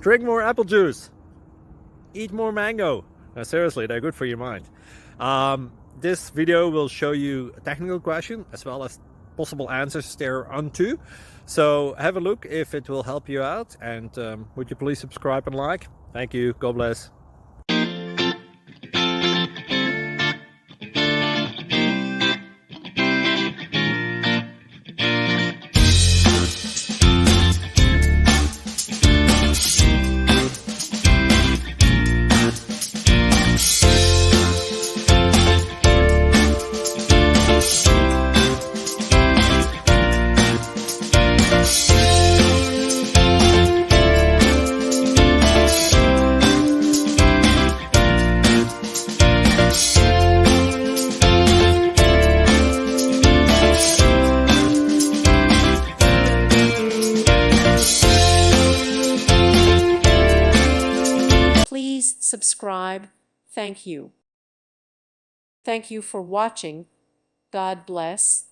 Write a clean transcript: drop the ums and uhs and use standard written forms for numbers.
Drink more apple juice. Eat more mango. No, seriously, they're good for your mind. This video will show you a technical question as well as possible answers thereunto. So have a look if it will help you out, and would you please subscribe and like? Thank you. God bless. Please subscribe. Thank you. Thank you for watching. God bless.